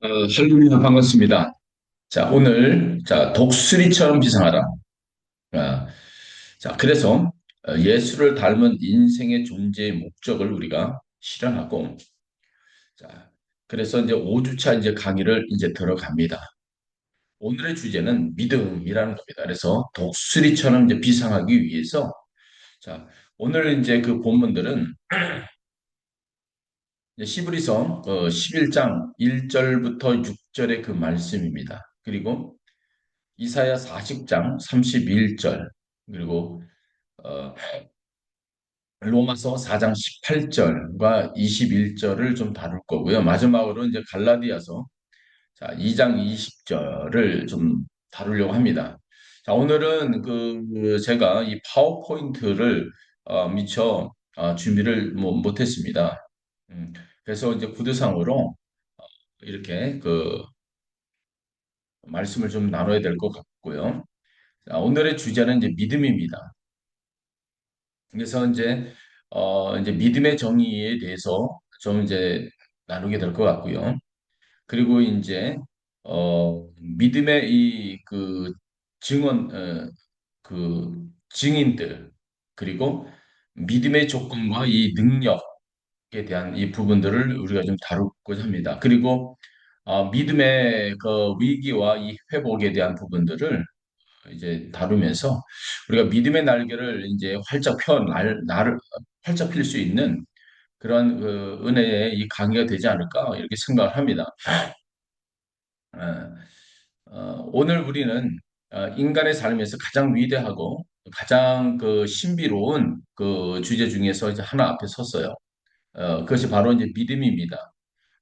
할로윈 반갑습니다. 자, 오늘, 독수리처럼 비상하다. 아, 그래서 예수를 닮은 인생의 존재의 목적을 우리가 실현하고, 자, 그래서 이제 5주차 이제 강의를 이제 들어갑니다. 오늘의 주제는 믿음이라는 겁니다. 그래서 독수리처럼 이제 비상하기 위해서, 자, 오늘 이제 그 본문들은 이제 시브리서 11장 1절부터 6절의 그 말씀입니다. 그리고 이사야 40장 31절 그리고 어, 로마서 4장 18절과 21절을 좀 다룰 거고요. 마지막으로 이제 갈라디아서 2장 20절을 좀 다루려고 합니다. 자, 오늘은 제가 이 파워포인트를 미처 준비를 못했습니다. 음, 그래서 이제 구두상으로 이렇게 말씀을 좀 나눠야 될 것 같고요. 자, 오늘의 주제는 이제 믿음입니다. 그래서 이제 믿음의 정의에 대해서 좀 이제 나누게 될 것 같고요. 그리고 이제 믿음의 이 증언 증인들 그리고 믿음의 조건과 이 능력에 대한 이 부분들을 우리가 좀 다루고자 합니다. 그리고 믿음의 그 위기와 이 회복에 대한 부분들을 이제 다루면서 우리가 믿음의 날개를 이제 활짝 날을 활짝 필 수 있는 그런 은혜의 이 강의가 되지 않을까 이렇게 생각을 합니다. 어, 오늘 우리는 인간의 삶에서 가장 위대하고 가장 신비로운 그 주제 중에서 이제 하나 앞에 섰어요. 그것이 바로 이제 믿음입니다.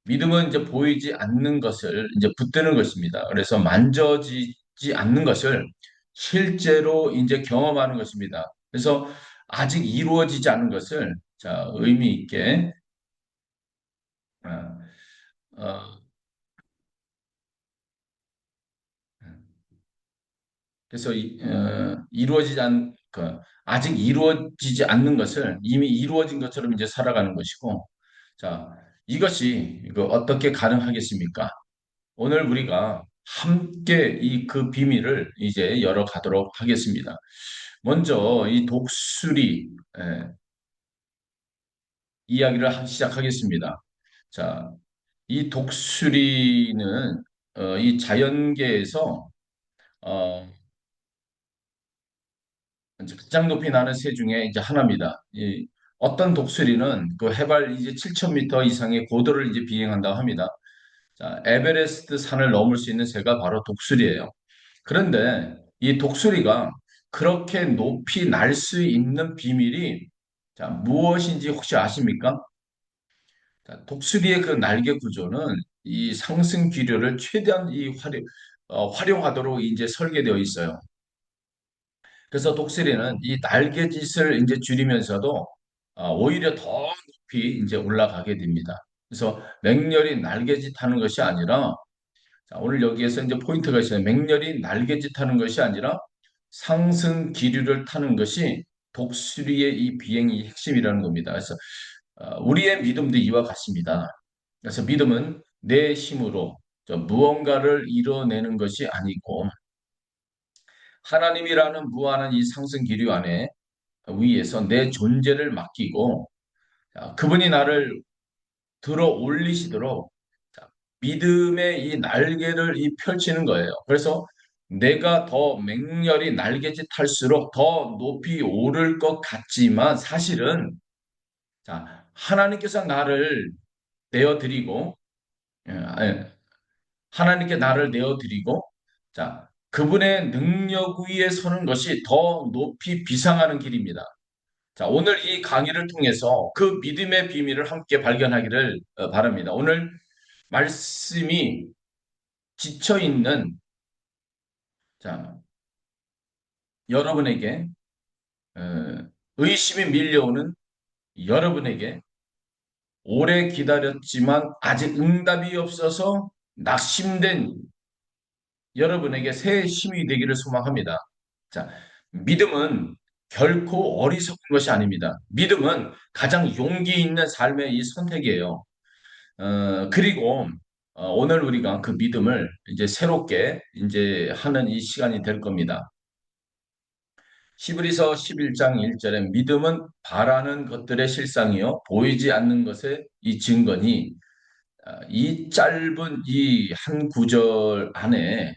믿음은 이제 보이지 않는 것을 이제 붙드는 것입니다. 그래서 만져지지 않는 것을 실제로 이제 경험하는 것입니다. 그래서 아직 이루어지지 않은 것을 의미 있게 어, 어, 그래서 이루어지지 아직 이루어지지 않는 것을 이미 이루어진 것처럼 이제 살아가는 것이고, 자, 이것이 어떻게 가능하겠습니까? 오늘 우리가 함께 이 비밀을 이제 열어가도록 하겠습니다. 먼저 이 독수리 이야기를 시작하겠습니다. 자, 이 독수리는 이 자연계에서 어, 이제 가장 높이 나는 새 중에 이제 하나입니다. 어떤 독수리는 그 해발 이제 7,000m 이상의 고도를 이제 비행한다고 합니다. 자, 에베레스트 산을 넘을 수 있는 새가 바로 독수리예요. 그런데 이 독수리가 그렇게 높이 날 수 있는 비밀이 무엇인지 혹시 아십니까? 자, 독수리의 그 날개 구조는 이 상승 기류를 최대한 활용하도록 이제 설계되어 있어요. 그래서 독수리는 이 날개짓을 이제 줄이면서도 오히려 더 높이 이제 올라가게 됩니다. 그래서 맹렬히 날개짓 하는 것이 아니라 오늘 여기에서 이제 포인트가 있어요. 맹렬히 날개짓 하는 것이 아니라 상승 기류를 타는 것이 독수리의 이 비행의 핵심이라는 겁니다. 그래서 우리의 믿음도 이와 같습니다. 그래서 믿음은 내 힘으로 무언가를 이뤄내는 것이 아니고 하나님이라는 무한한 이 상승 기류 안에 위에서 내 존재를 맡기고 그분이 나를 들어 올리시도록 믿음의 이 날개를 펼치는 거예요. 그래서 내가 더 맹렬히 날개짓 할수록 더 높이 오를 것 같지만 사실은 하나님께서 나를 내어드리고 아니, 하나님께 나를 내어드리고 그분의 능력 위에 서는 것이 더 높이 비상하는 길입니다. 자, 오늘 이 강의를 통해서 그 믿음의 비밀을 함께 발견하기를 바랍니다. 오늘 말씀이 지쳐 있는 자, 여러분에게 의심이 밀려오는 여러분에게 오래 기다렸지만 아직 응답이 없어서 낙심된 여러분에게 새 힘이 되기를 소망합니다. 자, 믿음은 결코 어리석은 것이 아닙니다. 믿음은 가장 용기 있는 삶의 이 선택이에요. 그리고 오늘 우리가 그 믿음을 이제 새롭게 이제 하는 이 시간이 될 겁니다. 히브리서 11장 1절에 믿음은 바라는 것들의 실상이요 보이지 않는 것의 이 증거니 이 짧은 이 한 구절 안에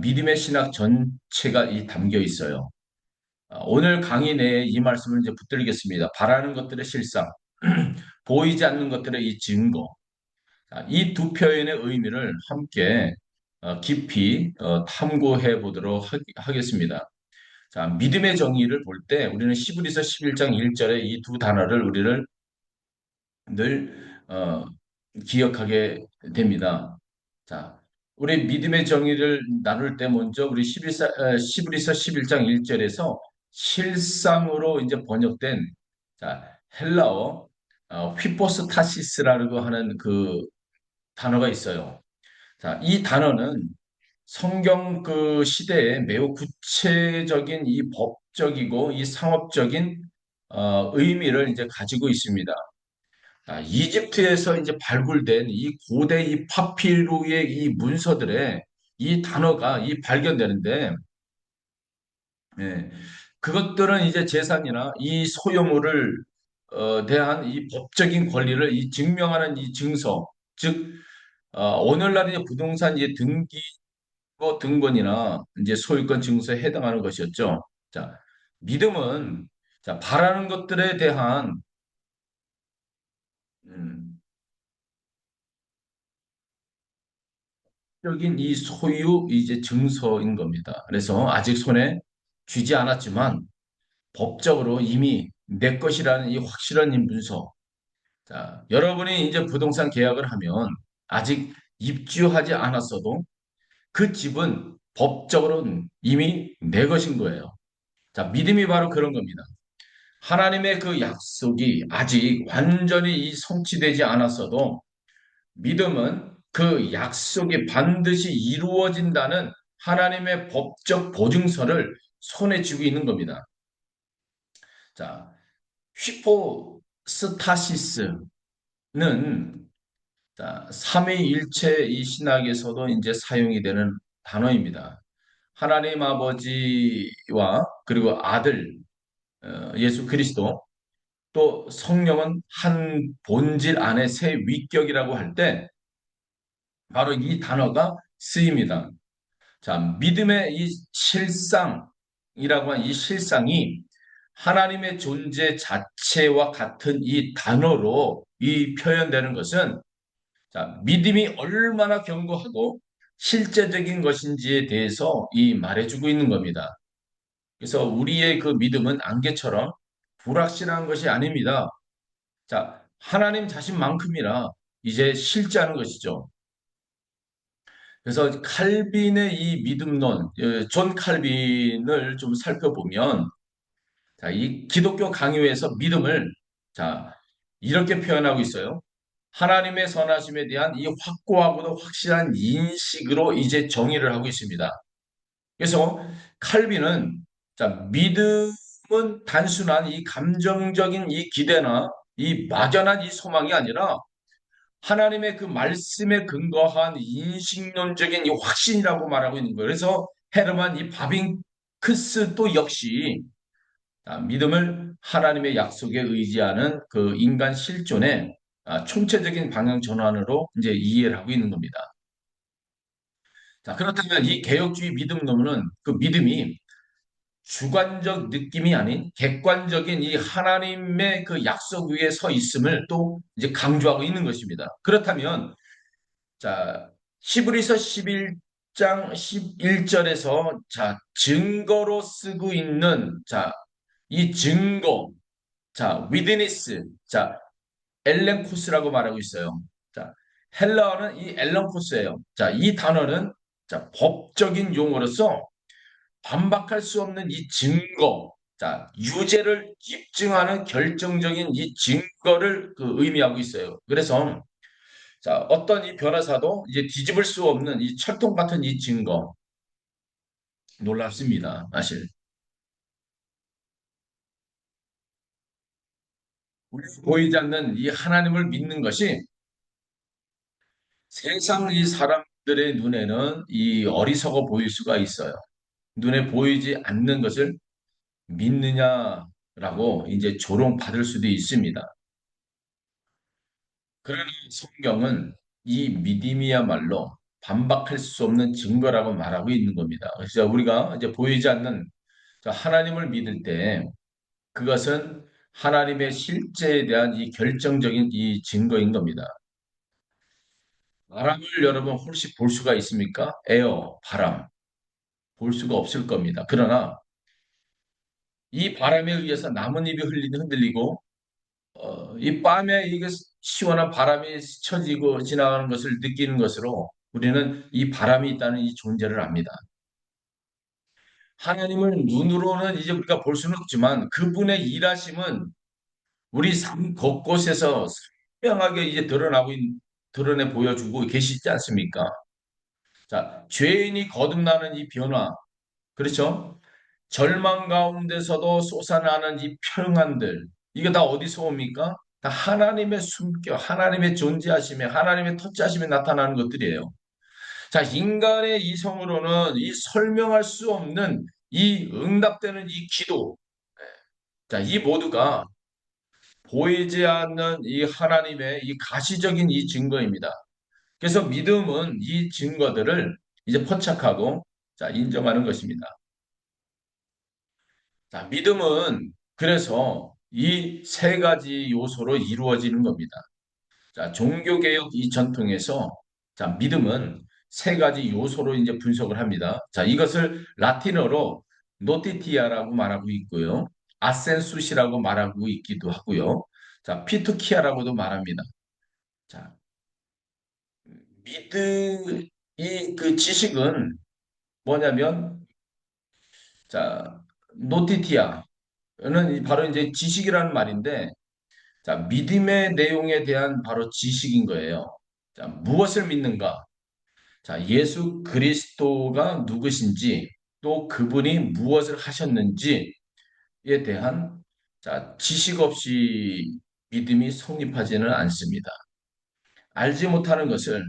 믿음의 신학 전체가 이 담겨 있어요. 오늘 강의 내에 이 말씀을 이제 붙들겠습니다. 바라는 것들의 실상, 보이지 않는 것들의 이 증거. 이 두 표현의 의미를 함께 깊이 탐구해 보도록 하겠습니다. 자, 믿음의 정의를 볼 때 우리는 히브리서 11장 1절의 이 두 단어를 우리를 늘 기억하게 됩니다. 자, 우리 믿음의 정의를 나눌 때 먼저 우리 히브리서 11장 1절에서 실상으로 이제 번역된 자, 헬라어 휘포스타시스라고 하는 그 단어가 있어요. 자, 이 단어는 성경 그 시대에 매우 구체적인 이 법적이고 이 상업적인 의미를 이제 가지고 있습니다. 이집트에서 이제 발굴된 이 고대 이 파피루의 이 문서들에 이 단어가 이 발견되는데, 예, 그것들은 이제 재산이나 이 소유물을 대한 이 법적인 권리를 이 증명하는 이 증서, 즉 오늘날 이제 부동산 이제 등본이나 이제 소유권 증서에 해당하는 것이었죠. 자, 믿음은 자 바라는 것들에 대한 음, 적인 이 소유 이제 증서인 겁니다. 그래서 아직 손에 쥐지 않았지만 법적으로 이미 내 것이라는 이 확실한 이 문서. 자, 여러분이 이제 부동산 계약을 하면 아직 입주하지 않았어도 그 집은 법적으로는 이미 내 것인 거예요. 자, 믿음이 바로 그런 겁니다. 하나님의 그 약속이 아직 완전히 이 성취되지 않았어도 믿음은 그 약속이 반드시 이루어진다는 하나님의 법적 보증서를 손에 쥐고 있는 겁니다. 자, 휘포스타시스는 자, 삼위일체 이 신학에서도 이제 사용이 되는 단어입니다. 하나님 아버지와 그리고 아들 예수 그리스도 또 성령은 한 본질 안에 새 위격이라고 할 때 바로 이 단어가 쓰입니다. 자, 믿음의 이 실상이라고 하는 이 실상이 하나님의 존재 자체와 같은 이 단어로 이 표현되는 것은 자, 믿음이 얼마나 견고하고 실제적인 것인지에 대해서 이 말해주고 있는 겁니다. 그래서 우리의 그 믿음은 안개처럼 불확실한 것이 아닙니다. 자, 하나님 자신만큼이나 이제 실제하는 것이죠. 그래서 칼빈의 이 믿음론, 존 칼빈을 좀 살펴보면, 자, 이 기독교 강요에서 믿음을, 자, 이렇게 표현하고 있어요. 하나님의 선하심에 대한 이 확고하고도 확실한 인식으로 이제 정의를 하고 있습니다. 그래서 칼빈은, 자, 믿음은 단순한 이 감정적인 이 기대나 이 막연한 이 소망이 아니라 하나님의 그 말씀에 근거한 인식론적인 이 확신이라고 말하고 있는 거예요. 그래서 헤르만 이 바빙크스 또 역시 믿음을 하나님의 약속에 의지하는 그 인간 실존의 총체적인 방향 전환으로 이제 이해를 하고 있는 겁니다. 자, 그렇다면 이 개혁주의 믿음론은 그 믿음이 주관적 느낌이 아닌 객관적인 이 하나님의 그 약속 위에 서 있음을 또 이제 강조하고 있는 것입니다. 그렇다면 자, 히브리서 11장 11절에서 자, 증거로 쓰고 있는 자, 이 증거, 자, 위드니스, 자, 엘렌코스라고 말하고 있어요. 자, 헬라어는 이 엘렌코스예요. 자, 이 단어는 자, 법적인 용어로서 반박할 수 없는 이 증거, 자, 유죄를 입증하는 결정적인 이 증거를 그 의미하고 있어요. 그래서 자, 어떤 이 변호사도 이제 뒤집을 수 없는 이 철통 같은 이 증거 놀랍습니다. 사실 우리 보이지 않는 이 하나님을 믿는 것이 세상 이 사람들의 눈에는 이 어리석어 보일 수가 있어요. 눈에 보이지 않는 것을 믿느냐라고 이제 조롱받을 수도 있습니다. 그러나 성경은 이 믿음이야말로 반박할 수 없는 증거라고 말하고 있는 겁니다. 그래서 우리가 이제 보이지 않는 하나님을 믿을 때 그것은 하나님의 실제에 대한 이 결정적인 이 증거인 겁니다. 바람을 여러분 혹시 볼 수가 있습니까? 에어, 바람. 볼 수가 없을 겁니다. 그러나 이 바람에 의해서 나뭇잎이 흔들리고 이 밤에 이게 시원한 바람이 스쳐지고 지나가는 것을 느끼는 것으로 우리는 이 바람이 있다는 이 존재를 압니다. 하나님을 눈으로는 이제 우리가 볼 수는 없지만 그분의 일하심은 우리 삶 곳곳에서 선명하게 이제 드러내 보여주고 계시지 않습니까? 자, 죄인이 거듭나는 이 변화, 그렇죠? 절망 가운데서도 솟아나는 이 평안들, 이게 다 어디서 옵니까? 다 하나님의 숨결, 하나님의 존재하심에, 하나님의 터치하심에 나타나는 것들이에요. 자, 인간의 이성으로는 이 설명할 수 없는 이 응답되는 이 기도, 자, 이 모두가 보이지 않는 이 하나님의 이 가시적인 이 증거입니다. 그래서 믿음은 이 증거들을 이제 포착하고 자, 인정하는 것입니다. 자, 믿음은 그래서 이 세 가지 요소로 이루어지는 겁니다. 자, 종교개혁 이 전통에서 자, 믿음은 세 가지 요소로 이제 분석을 합니다. 자, 이것을 라틴어로 노티티아라고 말하고 있고요. 아센수시라고 말하고 있기도 하고요. 자, 피투키아라고도 말합니다. 자, 믿음, 이 그 지식은 뭐냐면, 자, 노티티아는 바로 이제 지식이라는 말인데, 자, 믿음의 내용에 대한 바로 지식인 거예요. 자, 무엇을 믿는가? 자, 예수 그리스도가 누구신지, 또 그분이 무엇을 하셨는지에 대한 자, 지식 없이 믿음이 성립하지는 않습니다. 알지 못하는 것을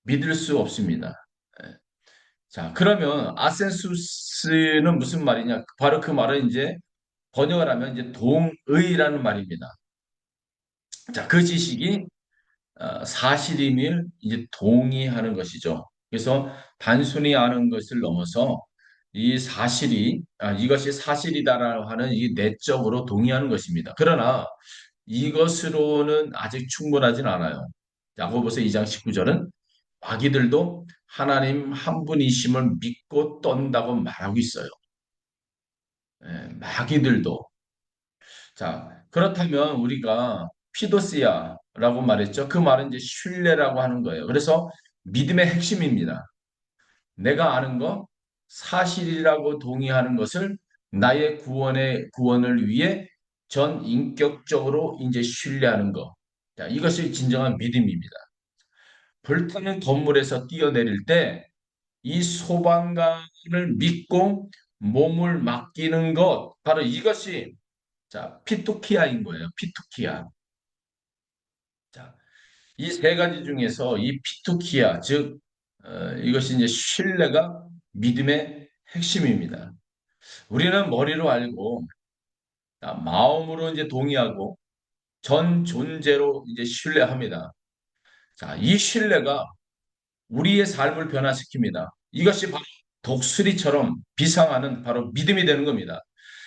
믿을 수 없습니다. 예. 자, 그러면 아센수스는 무슨 말이냐? 바로 그 말은 이제 번역을 하면 이제 동의라는 말입니다. 자, 그 지식이 사실임을 이제 동의하는 것이죠. 그래서 단순히 아는 것을 넘어서 이 사실이 이것이 사실이다라고 하는 이 내적으로 동의하는 것입니다. 그러나 이것으로는 아직 충분하진 않아요. 야고보서 2장 19절은 마귀들도 하나님 한 분이심을 믿고 떤다고 말하고 있어요. 예, 마귀들도. 자, 그렇다면 우리가 피도시아라고 말했죠. 그 말은 이제 신뢰라고 하는 거예요. 그래서 믿음의 핵심입니다. 내가 아는 거, 사실이라고 동의하는 것을 나의 구원을 위해 전 인격적으로 이제 신뢰하는 거. 자, 이것이 진정한 믿음입니다. 불타는 건물에서 뛰어내릴 때 이 소방관을 믿고 몸을 맡기는 것, 바로 이것이 자, 피투키아인 거예요. 피투키아. 자, 이 세 가지 중에서 이 피투키아, 즉 이것이 이제 신뢰가 믿음의 핵심입니다. 우리는 머리로 알고 마음으로 이제 동의하고 전 존재로 이제 신뢰합니다. 자, 이 신뢰가 우리의 삶을 변화시킵니다. 이것이 바로 독수리처럼 비상하는 바로 믿음이 되는 겁니다.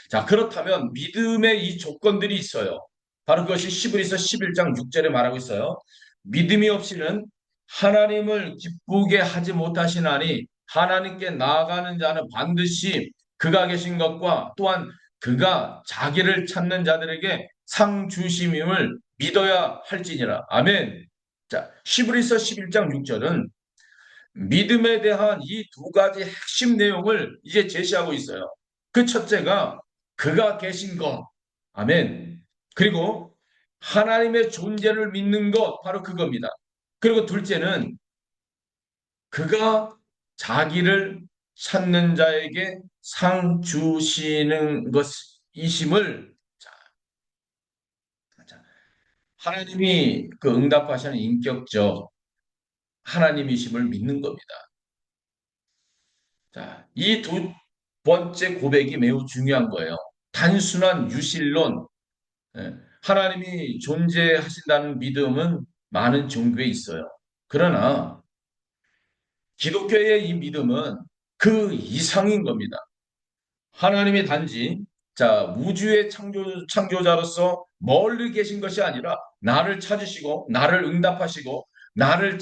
자, 그렇다면 믿음의 이 조건들이 있어요. 바로 그것이 시브리서 11장 6절에 말하고 있어요. 믿음이 없이는 하나님을 기쁘게 하지 못하시나니 하나님께 나아가는 자는 반드시 그가 계신 것과 또한 그가 자기를 찾는 자들에게 상 주심임을 믿어야 할지니라. 아멘. 자, 시브리서 11장 6절은 믿음에 대한 이 두 가지 핵심 내용을 이제 제시하고 있어요. 그 첫째가 그가 계신 것. 아멘. 그리고 하나님의 존재를 믿는 것. 바로 그겁니다. 그리고 둘째는 그가 자기를 찾는 자에게 상 주시는 것이심을 자, 하나님이 그 응답하시는 인격적 하나님이심을 믿는 겁니다. 자, 이 두 번째 고백이 매우 중요한 거예요. 단순한 유실론, 예, 하나님이 존재하신다는 믿음은 많은 종교에 있어요. 그러나 기독교의 이 믿음은 그 이상인 겁니다. 하나님이 단지 우주의 창조자로서 멀리 계신 것이 아니라 나를 찾으시고 나를 응답하시고 나를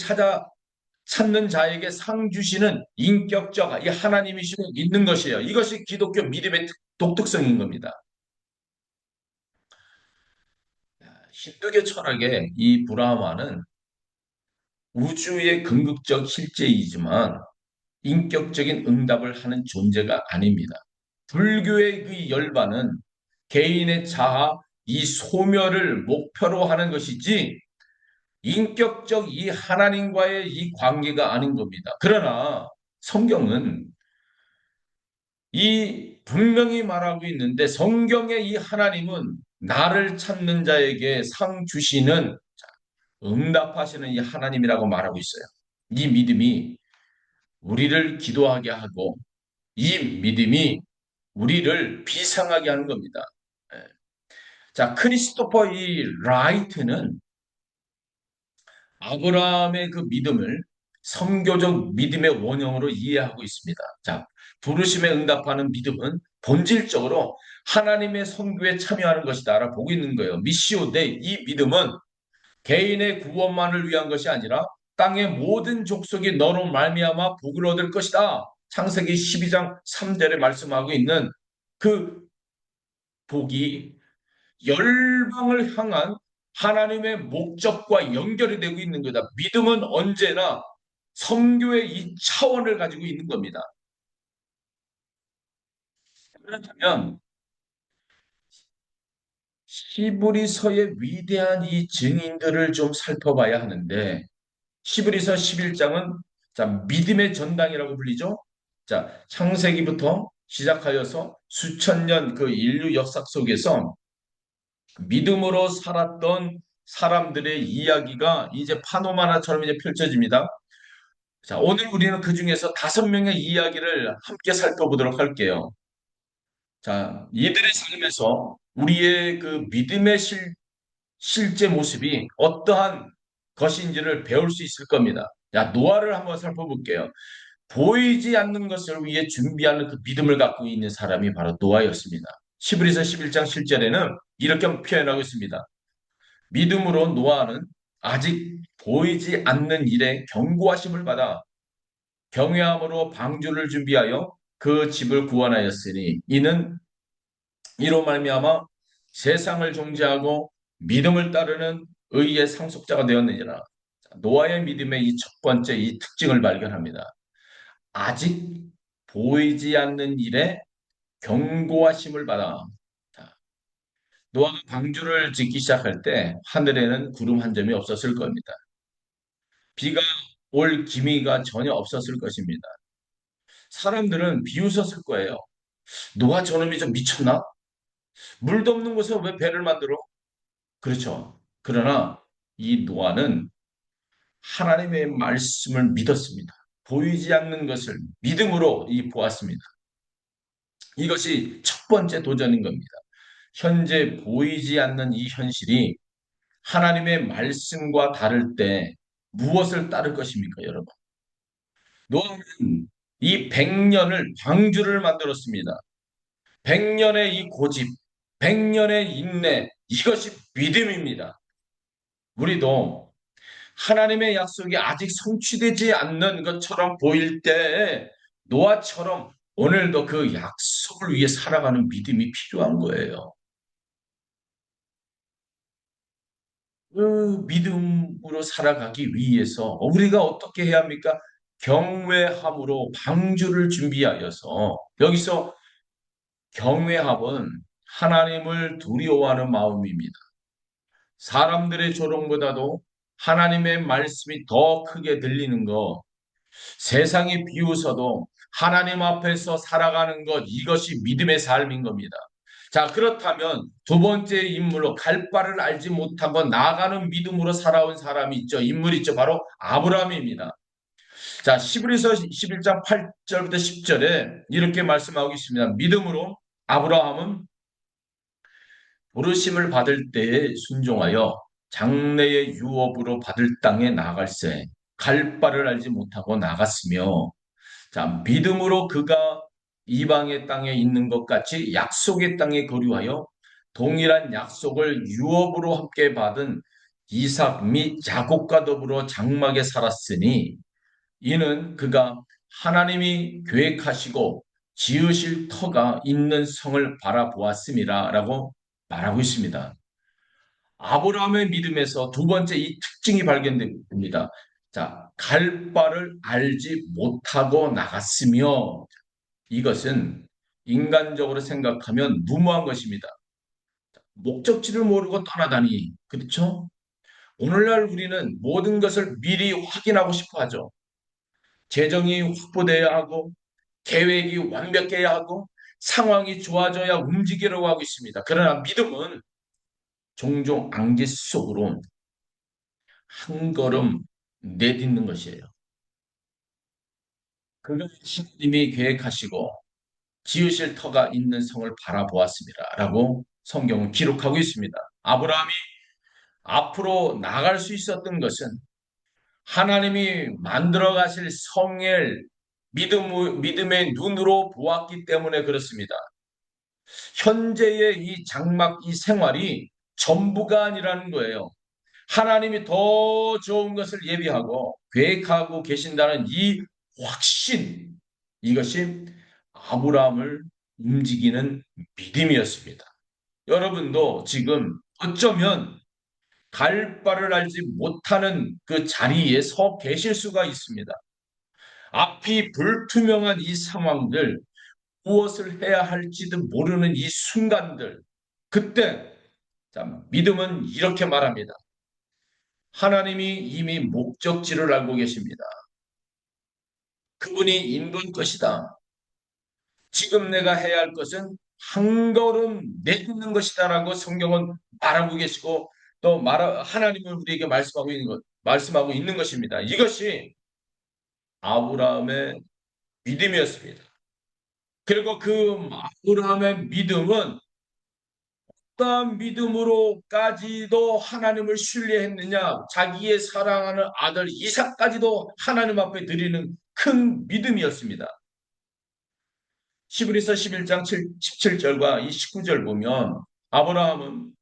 찾는 자에게 상 주시는 인격적 이 하나님이심을 믿는 것이에요. 이것이 기독교 믿음의 독특성인 겁니다. 힌두교 철학의 이 브라흐마는 우주의 궁극적 실제이지만 인격적인 응답을 하는 존재가 아닙니다. 불교의 그 열반은 개인의 자아, 이 소멸을 목표로 하는 것이지 인격적 이 하나님과의 이 관계가 아닌 겁니다. 그러나 성경은 이 분명히 말하고 있는데 성경의 이 하나님은 나를 찾는 자에게 상 주시는 응답하시는 이 하나님이라고 말하고 있어요. 이 믿음이 우리를 기도하게 하고 이 믿음이 우리를 비상하게 하는 겁니다. 예. 자, 크리스토퍼 이 라이트는 아브라함의 그 믿음을 선교적 믿음의 원형으로 이해하고 있습니다. 자, 부르심에 응답하는 믿음은 본질적으로 하나님의 선교에 참여하는 것이다라고 보고 있는 거예요. 미시오 데이, 이 믿음은 개인의 구원만을 위한 것이 아니라 땅의 모든 족속이 너로 말미암아 복을 얻을 것이다. 창세기 12장 3절에 말씀하고 있는 그 복이 열방을 향한 하나님의 목적과 연결이 되고 있는 거다. 믿음은 언제나 선교의 이 차원을 가지고 있는 겁니다. 그렇다면 히브리서의 위대한 이 증인들을 좀 살펴봐야 하는데 히브리서 11장은 믿음의 전당이라고 불리죠. 창세기부터 시작하여서 수천 년 그 인류 역사 속에서 믿음으로 살았던 사람들의 이야기가 이제 파노마나처럼 이제 펼쳐집니다. 자, 오늘 우리는 그 중에서 5명의 이야기를 함께 살펴보도록 할게요. 자, 이들의 삶에서 우리의 그 믿음의 실제 모습이 어떠한 것인지를 배울 수 있을 겁니다. 자, 노아를 한번 살펴볼게요. 보이지 않는 것을 위해 준비하는 그 믿음을 갖고 있는 사람이 바로 노아였습니다. 시브리서 11장 7절에는 이렇게 표현하고 있습니다. 믿음으로 노아는 아직 보이지 않는 일에 경고하심을 받아 경외함으로 방주를 준비하여 그 집을 구원하였으니 이는 이로 말미암아 세상을 종지하고 믿음을 따르는 의의 상속자가 되었느니라. 노아의 믿음의 이 첫 번째 이 특징을 발견합니다. 아직 보이지 않는 일에 경고하심을 받아. 노아가 방주를 짓기 시작할 때 하늘에는 구름 한 점이 없었을 겁니다. 비가 올 기미가 전혀 없었을 것입니다. 사람들은 비웃었을 거예요. 노아 저놈이 좀 미쳤나? 물도 없는 곳에 왜 배를 만들어? 그렇죠. 그러나 이 노아는 하나님의 말씀을 믿었습니다. 보이지 않는 것을 믿음으로 보았습니다. 이것이 첫 번째 도전인 겁니다. 현재 보이지 않는 이 현실이 하나님의 말씀과 다를 때 무엇을 따를 것입니까, 여러분? 노아는 이 100년을 방주를 만들었습니다. 100년의 이 고집, 100년의 인내, 이것이 믿음입니다. 우리도 하나님의 약속이 아직 성취되지 않는 것처럼 보일 때 노아처럼 오늘도 그 약속을 위해 살아가는 믿음이 필요한 거예요. 그 믿음으로 살아가기 위해서 우리가 어떻게 해야 합니까? 경외함으로 방주를 준비하여서 여기서 경외함은 하나님을 두려워하는 마음입니다. 사람들의 조롱보다도 하나님의 말씀이 더 크게 들리는 것, 세상이 비웃어도 하나님 앞에서 살아가는 것, 이것이 믿음의 삶인 겁니다. 자, 그렇다면 두 번째 인물로 갈 바를 알지 못하고 나아가는 믿음으로 살아온 사람이 있죠. 인물이 있죠. 바로 아브라함입니다. 자, 시브리서 11장 8절부터 10절에 이렇게 말씀하고 있습니다. 믿음으로 아브라함은 부르심을 받을 때에 순종하여 장래의 유업으로 받을 땅에 나아갈새 갈 바를 알지 못하고 나갔으며, 자, 믿음으로 그가 이방의 땅에 있는 것 같이 약속의 땅에 거류하여 동일한 약속을 유업으로 함께 받은 이삭 및 야곱과 더불어 장막에 살았으니, 이는 그가 하나님이 계획하시고 지으실 터가 있는 성을 바라보았음이라 라고 말하고 있습니다. 아브라함의 믿음에서 두 번째 이 특징이 발견됩니다. 자, 갈 바를 알지 못하고 나갔으며, 이것은 인간적으로 생각하면 무모한 것입니다. 목적지를 모르고 떠나다니, 그렇죠? 오늘날 우리는 모든 것을 미리 확인하고 싶어 하죠. 재정이 확보돼야 하고, 계획이 완벽해야 하고, 상황이 좋아져야 움직이려고 하고 있습니다. 그러나 믿음은 종종 안개 속으로 한 걸음 내딛는 것이에요. 그가 하나님이 계획하시고 지으실 터가 있는 성을 바라보았습니다. 라고 성경은 기록하고 있습니다. 아브라함이 앞으로 나갈 수 있었던 것은 하나님이 만들어 가실 성을 믿음의 눈으로 보았기 때문에 그렇습니다. 현재의 이 장막, 이 생활이 전부가 아니라는 거예요. 하나님이 더 좋은 것을 예비하고 계획하고 계신다는 이 확신, 이것이 아브라함을 움직이는 믿음이었습니다. 여러분도 지금 어쩌면 갈 바를 알지 못하는 그 자리에 서 계실 수가 있습니다. 앞이 불투명한 이 상황들, 무엇을 해야 할지도 모르는 이 순간들, 그때 자, 믿음은 이렇게 말합니다. 하나님이 이미 목적지를 알고 계십니다. 그분이 인도할 것이다. 지금 내가 해야 할 것은 한 걸음 내딛는 것이다라고 성경은 말하고 계시고, 또 하나님은 우리에게 말씀하고 있는 것입니다. 이것이 아브라함의 믿음이었습니다. 그리고 그 아브라함의 믿음은 어떠한 믿음으로까지도 하나님을 신뢰했느냐? 자기의 사랑하는 아들 이삭까지도 하나님 앞에 드리는 큰 믿음이었습니다. 히브리서 11장 17절과 이 19절 보면 아브라함은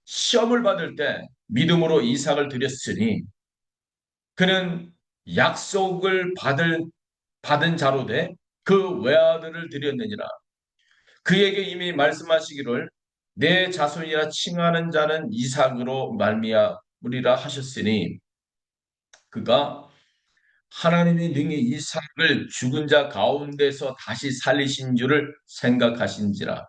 시험을 받을 때 믿음으로 이삭을 드렸으니 그는 약속을 받은 자로 돼 그 외아들을 드렸느니라. 그에게 이미 말씀하시기를 내 자손이라 칭하는 자는 이삭으로 말미암으리라 하셨으니, 그가 하나님이 능히 이삭을 죽은 자 가운데서 다시 살리신 줄을 생각하신지라.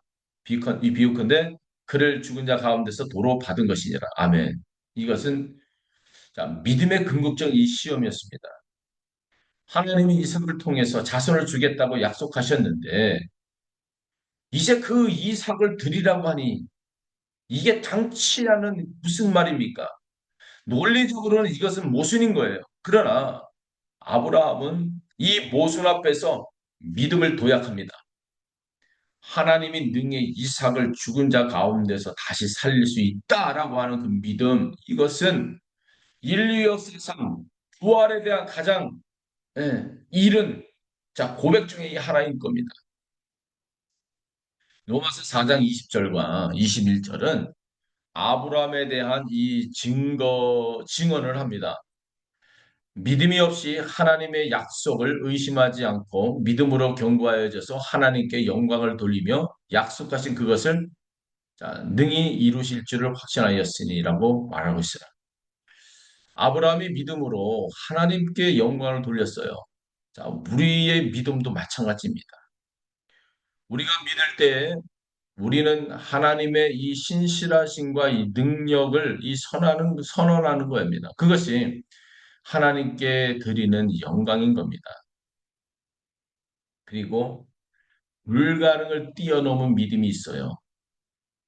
이 비유컨대 그를 죽은 자 가운데서 도로 받은 것이니라. 아멘. 이것은 자, 믿음의 궁극적 이 시험이었습니다. 하나님이 이삭을 통해서 자손을 주겠다고 약속하셨는데 이제 그 이삭을 드리라고 하니 이게 당치라는 무슨 말입니까? 논리적으로는 이것은 모순인 거예요. 그러나 아브라함은 이 모순 앞에서 믿음을 도약합니다. 하나님이 능히 이삭을 죽은 자 가운데서 다시 살릴 수 있다라고 하는 그 믿음, 이것은 인류 역사상 부활에 대한 가장 이른 자 고백 중에 이 하나인 겁니다. 로마서 4장 20절과 21절은 아브라함에 대한 이 증언을 합니다. 믿음이 없이 하나님의 약속을 의심하지 않고 믿음으로 견고하여져서 하나님께 영광을 돌리며 약속하신 그것을 자, 능히 이루실 줄을 확신하였으니라고 말하고 있어요. 아브라함이 믿음으로 하나님께 영광을 돌렸어요. 자, 우리의 믿음도 마찬가지입니다. 우리가 믿을 때 우리는 하나님의 이 신실하심과 이 능력을 선언하는 겁니다. 그것이 하나님께 드리는 영광인 겁니다. 그리고 불가능을 뛰어넘은 믿음이 있어요.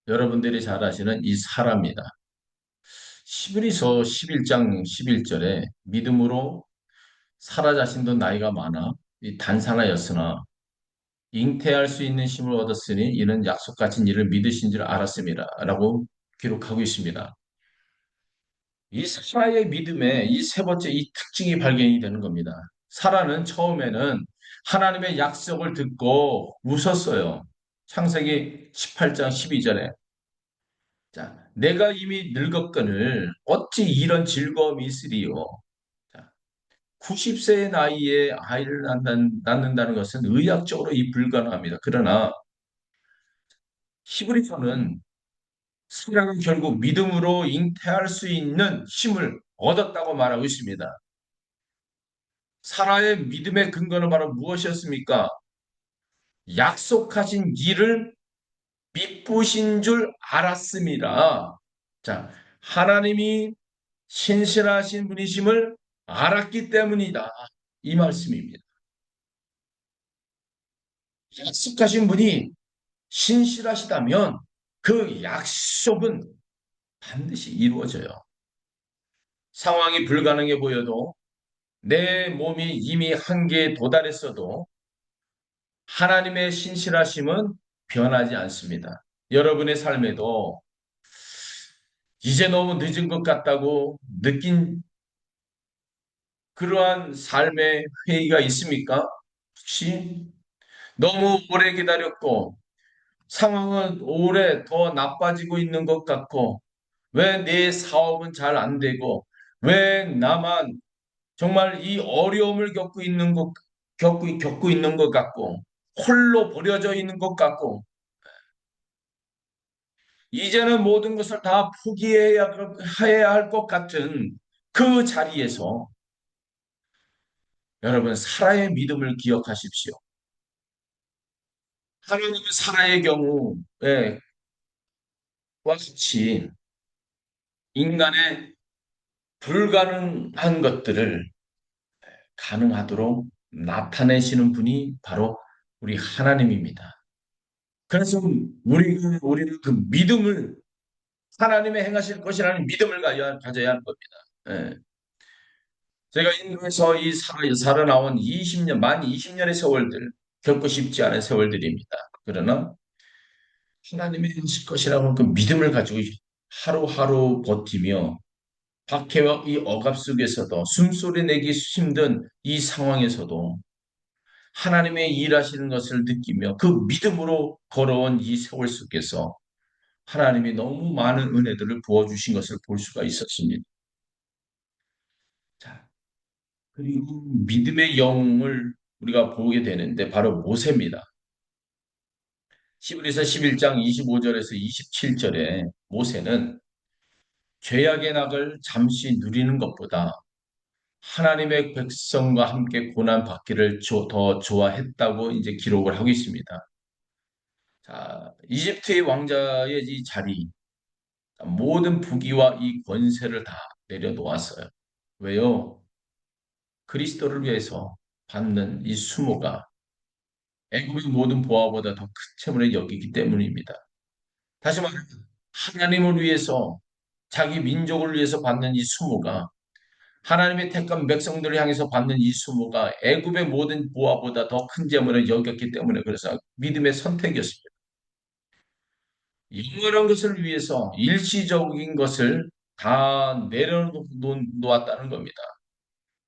여러분들이 잘 아시는 이 사람입니다. 히브리서 11장 11절에 믿음으로 사라 자신도 나이가 많아 이 단사나였으나 잉태할 수 있는 힘을 얻었으니 이는 약속 같은 일을 믿으신 줄 알았습니다. 라고 기록하고 있습니다. 이 사라의 믿음에 이 세 번째 이 특징이 발견이 되는 겁니다. 사라는 처음에는 하나님의 약속을 듣고 웃었어요. 창세기 18장 12절에 자, 내가 이미 늙었거늘 어찌 이런 즐거움이 있으리요. 자, 90세의 나이에 아이를 낳는다는 것은 의학적으로 이 불가능합니다. 그러나 히브리서는 사랑은 결국 믿음으로 잉태할 수 있는 힘을 얻었다고 말하고 있습니다. 사라의 믿음의 근거는 바로 무엇이었습니까? 약속하신 일을 미쁘신 줄 알았습니다. 자, 하나님이 신실하신 분이심을 알았기 때문이다. 이 말씀입니다. 약속하신 분이 신실하시다면 그 약속은 반드시 이루어져요. 상황이 불가능해 보여도 내 몸이 이미 한계에 도달했어도 하나님의 신실하심은 변하지 않습니다. 여러분의 삶에도 이제 너무 늦은 것 같다고 느낀 그러한 삶의 회의가 있습니까? 혹시 너무 오래 기다렸고 상황은 오래 더 나빠지고 있는 것 같고 왜 내 사업은 잘 안 되고 왜 나만 정말 이 어려움을 겪고 있는 것 같고 홀로 버려져 있는 것 같고 이제는 모든 것을 다 포기해야 해야 할 것 같은 그 자리에서 여러분 사라의 믿음을 기억하십시오. 하나님은 사라의 경우에 같이 인간의 불가능한 것들을 가능하도록 나타내시는 분이 바로 우리 하나님입니다. 그래서 우리는 그 믿음을 하나님의 행하실 것이라는 믿음을 가져야 하는 겁니다. 예. 제가 인도에서 살아나온 20년, 만 20년의 세월들, 겪고 싶지 않은 세월들입니다. 그러나 하나님이 행하실 것이라는 그 믿음을 가지고 하루하루 버티며 박해와 이 억압 속에서도 숨소리 내기 힘든 이 상황에서도 하나님의 일하시는 것을 느끼며 그 믿음으로 걸어온 이 세월 속에서 하나님이 너무 많은 은혜들을 부어주신 것을 볼 수가 있었습니다. 자, 그리고 믿음의 영을 우리가 보게 되는데 바로 모세입니다. 히브리서 11장 25절에서 27절에 모세는 죄악의 낙을 잠시 누리는 것보다 하나님의 백성과 함께 고난 받기를 더 좋아했다고 이제 기록을 하고 있습니다. 자, 이집트의 왕자의 이 자리, 모든 부귀와 이 권세를 다 내려놓았어요. 왜요? 그리스도를 위해서 받는 이 수모가 애굽의 모든 보화보다 더 큰 채무를 여기기 때문입니다. 다시 말해 하나님을 위해서 자기 민족을 위해서 받는 이 수모가 하나님의 택한 백성들을 향해서 받는 이 수모가 애굽의 모든 보화보다 더 큰 재물을 여겼기 때문에 그래서 믿음의 선택이었습니다. 영원한 것을 위해서 일시적인 것을 다 내려놓았다는 겁니다.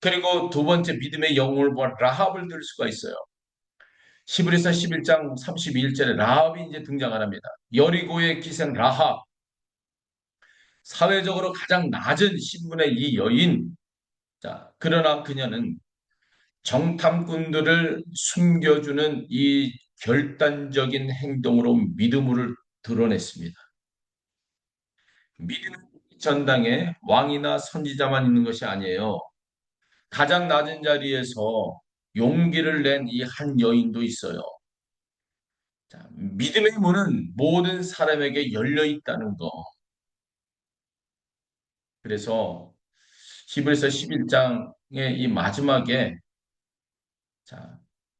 그리고 두 번째 믿음의 영웅을 본 라합을 들 수가 있어요. 히브리서 11장 31절에 라합이 이제 등장을 합니다. 여리고의 기생 라합, 사회적으로 가장 낮은 신분의 이 여인. 자, 그러나 그녀는 정탐꾼들을 숨겨주는 이 결단적인 행동으로 믿음을 드러냈습니다. 믿음의 전당에 왕이나 선지자만 있는 것이 아니에요. 가장 낮은 자리에서 용기를 낸 이 한 여인도 있어요. 자, 믿음의 문은 모든 사람에게 열려 있다는 거. 그래서 히브리서 11장의 이 마지막에 자,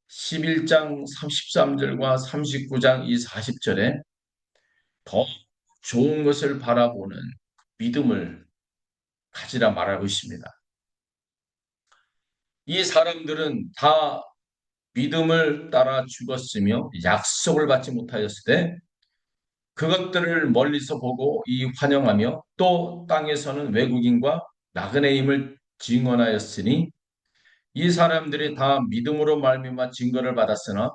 11장 33절과 39장 이 40절에 더 좋은 것을 바라보는 믿음을 가지라 말하고 있습니다. 이 사람들은 다 믿음을 따라 죽었으며 약속을 받지 못하였을 때 그것들을 멀리서 보고 이 환영하며 또 땅에서는 외국인과 나그네임을 증언하였으니 이 사람들이 다 믿음으로 말미암아 증거를 받았으나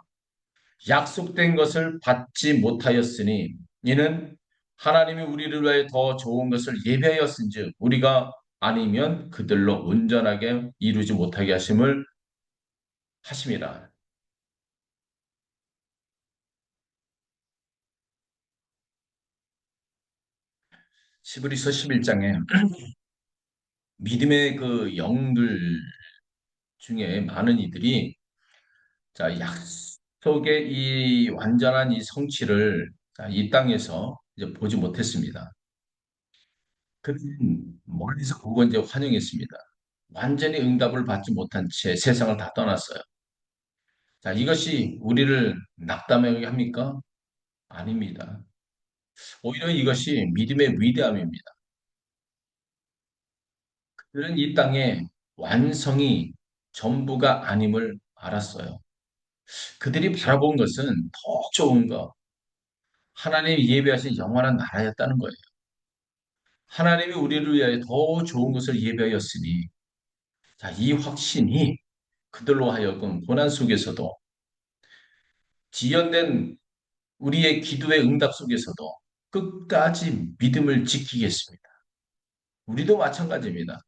약속된 것을 받지 못하였으니 이는 하나님이 우리를 위해 더 좋은 것을 예비하였은즉 우리가 아니면 그들로 온전하게 이루지 못하게 하심을 하심이라. 시브리서 11장에 믿음의 그 영들 중에 많은 이들이 자, 약속의 이 완전한 이 성취를 자, 이 땅에서 이제 보지 못했습니다. 그는 멀리서 보고 이제 환영했습니다. 완전히 응답을 받지 못한 채 세상을 다 떠났어요. 자, 이것이 우리를 낙담하게 합니까? 아닙니다. 오히려 이것이 믿음의 위대함입니다. 그들은 이 땅의 완성이 전부가 아님을 알았어요. 그들이 바라본 것은 더 좋은 것, 하나님이 예비하신 영원한 나라였다는 거예요. 하나님이 우리를 위하여 더 좋은 것을 예비하였으니, 자, 이 확신이 그들로 하여금 고난 속에서도 지연된 우리의 기도의 응답 속에서도 끝까지 믿음을 지키겠습니다. 우리도 마찬가지입니다.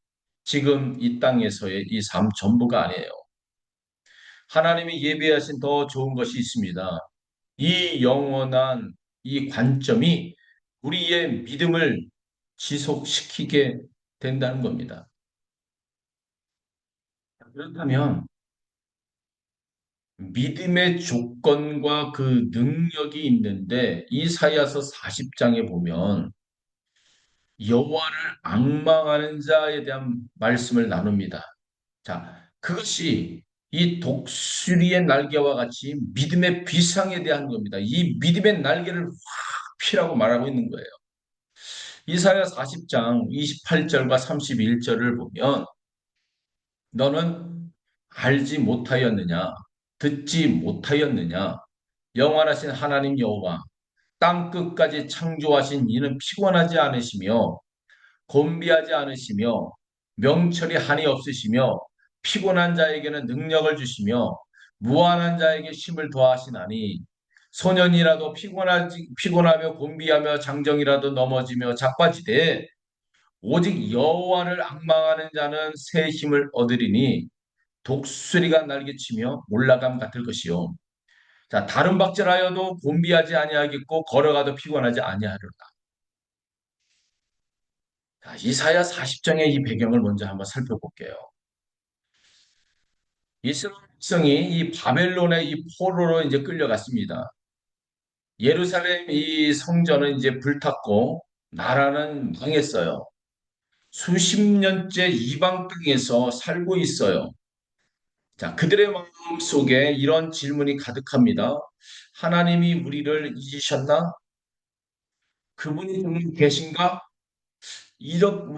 지금 이 땅에서의 이 삶 전부가 아니에요. 하나님이 예비하신 더 좋은 것이 있습니다. 이 영원한 이 관점이 우리의 믿음을 지속시키게 된다는 겁니다. 그렇다면 믿음의 조건과 그 능력이 있는데 이사야서 40장에 보면 여호와를 앙망하는 자에 대한 말씀을 나눕니다. 자, 그것이 이 독수리의 날개와 같이 믿음의 비상에 대한 겁니다. 이 믿음의 날개를 확 피라고 말하고 있는 거예요. 이사야 40장 28절과 31절을 보면 너는 알지 못하였느냐? 듣지 못하였느냐? 영원하신 하나님 여호와 땅 끝까지 창조하신 이는 피곤하지 않으시며 곤비하지 않으시며 명철이 한이 없으시며 피곤한 자에게는 능력을 주시며 무한한 자에게 힘을 더하시나니 소년이라도 피곤하며 곤비하며 장정이라도 넘어지며 자빠지되 오직 여호와를 앙망하는 자는 새 힘을 얻으리니 독수리가 날개치며 올라감 같을 것이요. 자, 다른 박질하여도 곤비하지 아니하겠고 걸어가도 피곤하지 아니하리라. 자, 이사야 40장의 이 배경을 먼저 한번 살펴볼게요. 이스라엘 백성이 이 바벨론의 이 포로로 이제 끌려갔습니다. 예루살렘 이 성전은 이제 불탔고 나라는 망했어요. 수십 년째 이방 땅에서 살고 있어요. 자, 그들의 마음 속에 이런 질문이 가득합니다. 하나님이 우리를 잊으셨나? 그분이 정말 계신가?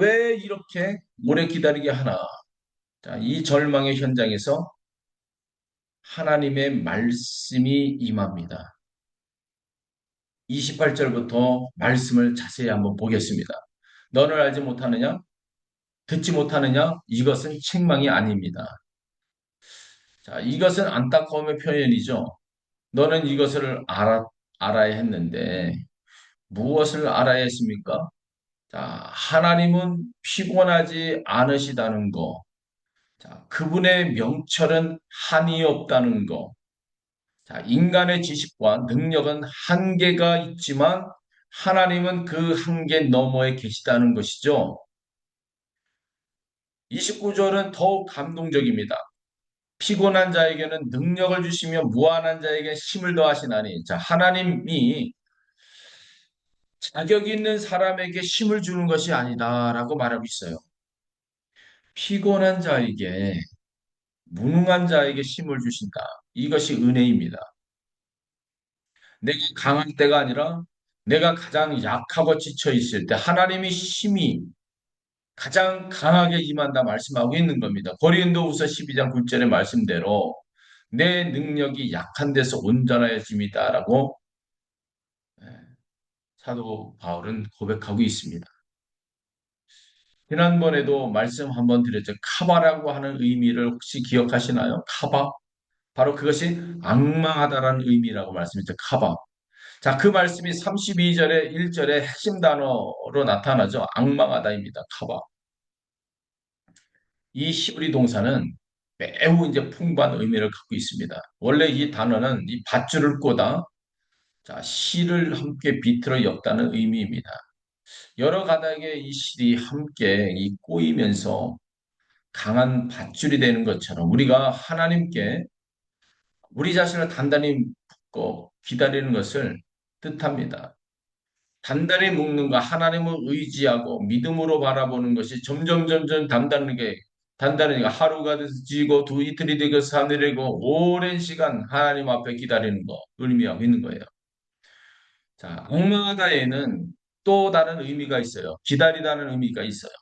왜 이렇게 오래 기다리게 하나? 자, 이 절망의 현장에서 하나님의 말씀이 임합니다. 28절부터 말씀을 자세히 한번 보겠습니다. 너를 알지 못하느냐? 듣지 못하느냐? 이것은 책망이 아닙니다. 자, 이것은 안타까움의 표현이죠. 너는 이것을 알아야 했는데 무엇을 알아야 했습니까? 자, 하나님은 피곤하지 않으시다는 거. 자, 그분의 명철은 한이 없다는 거. 자, 인간의 지식과 능력은 한계가 있지만 하나님은 그 한계 너머에 계시다는 것이죠. 29절은 더욱 감동적입니다. 피곤한 자에게는 능력을 주시며 무한한 자에게 힘을 더하시나니. 자, 하나님이 자격 있는 사람에게 힘을 주는 것이 아니다라고 말하고 있어요. 피곤한 자에게, 무능한 자에게 힘을 주신다. 이것이 은혜입니다. 내가 강할 때가 아니라 내가 가장 약하고 지쳐 있을 때 하나님이 힘이 가장 강하게 임한다 말씀하고 있는 겁니다. 고린도후서 12장 9절의 말씀대로 내 능력이 약한 데서 온전하여짐이다라고 사도 바울은 고백하고 있습니다. 지난번에도 말씀 한번 드렸죠. 카바라고 하는 의미를 혹시 기억하시나요? 카바? 바로 그것이 악망하다라는 의미라고 말씀했죠. 카바. 자, 그 말씀이 32절의 1절의 핵심 단어로 나타나죠. 악망하다입니다. 카바. 이 히브리 동사는 매우 이제 풍부한 의미를 갖고 있습니다. 원래 이 단어는 이 밧줄을 꼬다, 자, 실을 함께 비틀어 엮다는 의미입니다. 여러 가닥의 이 실이 함께 이 꼬이면서 강한 밧줄이 되는 것처럼 우리가 하나님께 우리 자신을 단단히 묶고 기다리는 것을 뜻합니다. 단단히 묶는 것, 하나님을 의지하고 믿음으로 바라보는 것이 점점 단단하게 하루가 지고 두 이틀이 되고 사흘이 되고 오랜 시간 하나님 앞에 기다리는 거 의미하고 있는 거예요. 자, 엉망하다에는 또 다른 의미가 있어요. 기다리다는 의미가 있어요.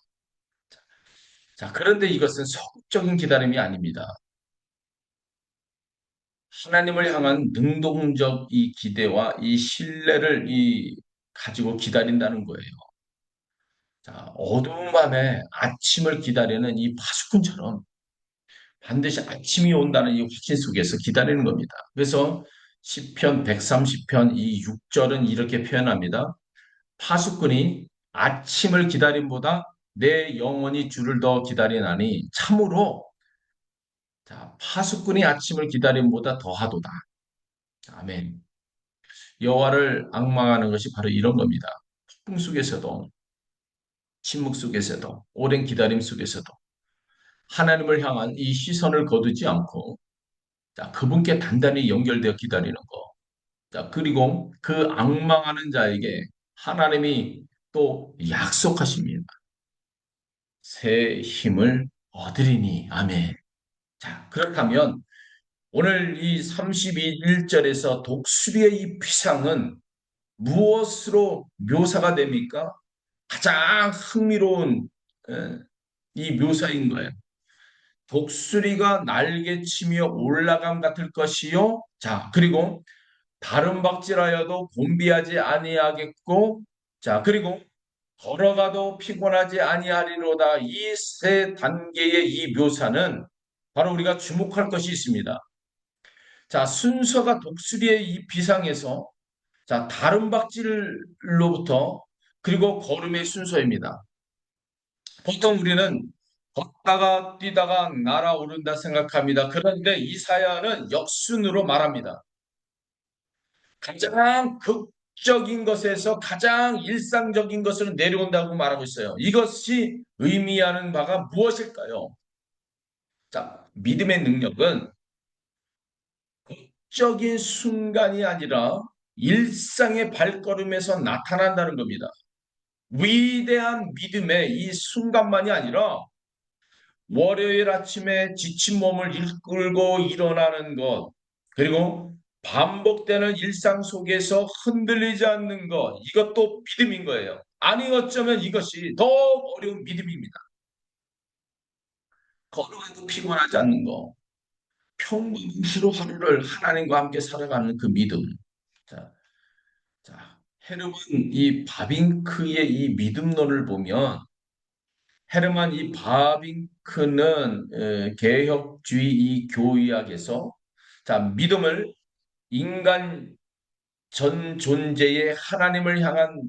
자, 그런데 이것은 소극적인 기다림이 아닙니다. 하나님을 향한 능동적 이 기대와 이 신뢰를 가지고 기다린다는 거예요. 자, 어두운 밤에 아침을 기다리는 이 파수꾼처럼 반드시 아침이 온다는 이 확신 속에서 기다리는 겁니다. 그래서 시편 130편 이 6절은 이렇게 표현합니다. 파수꾼이 아침을 기다림보다 내 영혼이 주를 더 기다리나니 참으로 자, 파수꾼이 아침을 기다림보다 더하도다. 아멘. 여호와를 악망하는 것이 바로 이런 겁니다. 폭풍 속에서도 침묵 속에서도 오랜 기다림 속에서도 하나님을 향한 이 시선을 거두지 않고 자, 그분께 단단히 연결되어 기다리는 거. 자, 그리고 그 악망하는 자에게 하나님이 또 약속하십니다. 새 힘을 얻으리니. 아멘. 자, 그렇다면 오늘 이 31절에서 독수리의 이 비상은 무엇으로 묘사가 됩니까? 가장 흥미로운 이 묘사인 거예요. 독수리가 날개치며 올라감 같을 것이요. 자, 그리고 다른 박질하여도 곤비하지 아니하겠고, 자, 그리고 걸어가도 피곤하지 아니하리로다. 이 세 단계의 이 묘사는 바로 우리가 주목할 것이 있습니다. 자, 순서가 독수리의 이 비상에서 자, 다른 박질로부터 그리고 걸음의 순서입니다. 보통 우리는 걷다가 뛰다가 날아오른다 생각합니다. 그런데 이사야는 역순으로 말합니다. 가장 극적인 것에서 가장 일상적인 것으로 내려온다고 말하고 있어요. 이것이 의미하는 바가 무엇일까요? 자, 믿음의 능력은 극적인 순간이 아니라 일상의 발걸음에서 나타난다는 겁니다. 위대한 믿음의 이 순간만이 아니라 월요일 아침에 지친 몸을 이끌고 일어나는 것, 그리고 반복되는 일상 속에서 흔들리지 않는 것, 이것도 믿음인 거예요. 아니, 어쩌면 이것이 더 어려운 믿음입니다. 걸어가도 피곤하지 않는 것, 평범한 하루하루를 하나님과 함께 살아가는 그 믿음. 자, 자, 헤르만 이 바빙크의 이 믿음론을 보면 헤르만 이 바빙크는 개혁주의 이 교의학에서 자, 믿음을 인간 전 존재의 하나님을 향한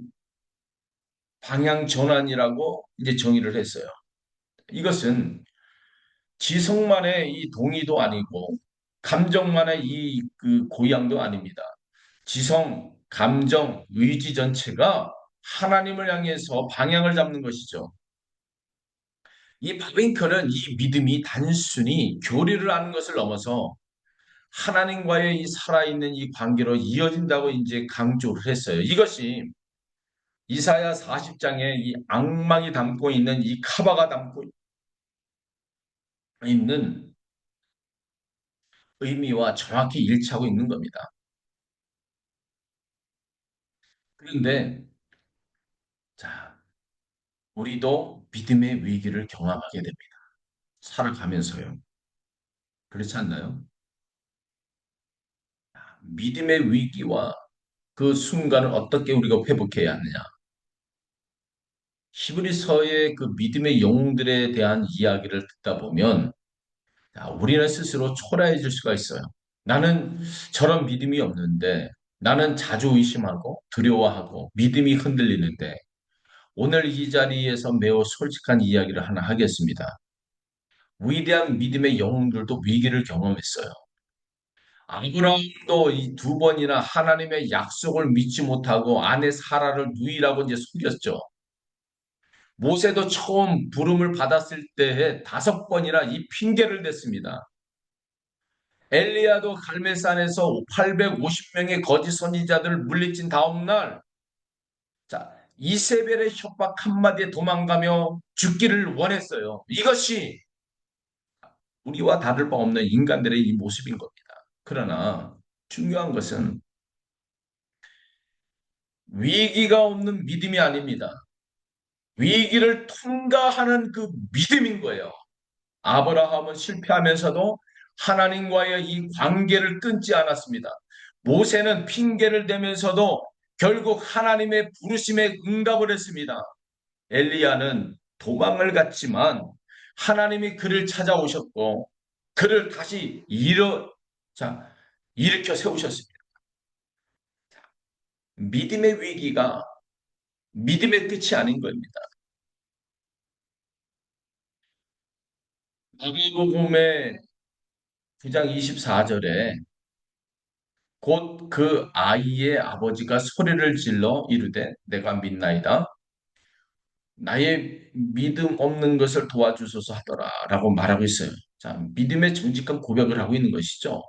방향 전환이라고 이제 정의를 했어요. 이것은 지성만의 이 동의도 아니고 감정만의 이 그 고양도 아닙니다. 지성, 감정, 의지 전체가 하나님을 향해서 방향을 잡는 것이죠. 이 바빙크는 이 믿음이 단순히 교리를 아는 것을 넘어서 하나님과의 이 살아있는 이 관계로 이어진다고 이제 강조를 했어요. 이것이 이사야 40장에 이 악망이 담고 있는 이 카바가 담고 있는 의미와 정확히 일치하고 있는 겁니다. 그런데 자, 우리도 믿음의 위기를 경험하게 됩니다. 살아가면서요. 그렇지 않나요? 믿음의 위기와 그 순간을 어떻게 우리가 회복해야 하느냐. 히브리서의 그 믿음의 영웅들에 대한 이야기를 듣다 보면 우리는 스스로 초라해질 수가 있어요. 나는 저런 믿음이 없는데 나는 자주 의심하고 두려워하고 믿음이 흔들리는데 오늘 이 자리에서 매우 솔직한 이야기를 하나 하겠습니다. 위대한 믿음의 영웅들도 위기를 경험했어요. 아브라함도 이 두 번이나 하나님의 약속을 믿지 못하고 아내 사라를 누이라고 이제 속였죠. 모세도 처음 부름을 받았을 때에 다섯 번이나 이 핑계를 댔습니다. 엘리야도 갈멜산에서 850명의 거짓 선지자들을 물리친 다음 날, 자, 이세벨의 협박 한마디에 도망가며 죽기를 원했어요. 이것이 우리와 다를 바 없는 인간들의 이 모습인 겁니다. 그러나 중요한 것은 위기가 없는 믿음이 아닙니다. 위기를 통과하는 그 믿음인 거예요. 아브라함은 실패하면서도 하나님과의 이 관계를 끊지 않았습니다. 모세는 핑계를 대면서도 결국 하나님의 부르심에 응답을 했습니다. 엘리야는 도망을 갔지만 하나님이 그를 찾아오셨고 그를 다시 자, 일으켜 세우셨습니다. 믿음의 위기가 믿음의 끝이 아닌 겁니다. 마가복음의 9장 24절에 곧 그 아이의 아버지가 소리를 질러 이르되 내가 믿나이다. 나의 믿음 없는 것을 도와주소서 하더라 라고 말하고 있어요. 자, 믿음의 정직한 고백을 하고 있는 것이죠.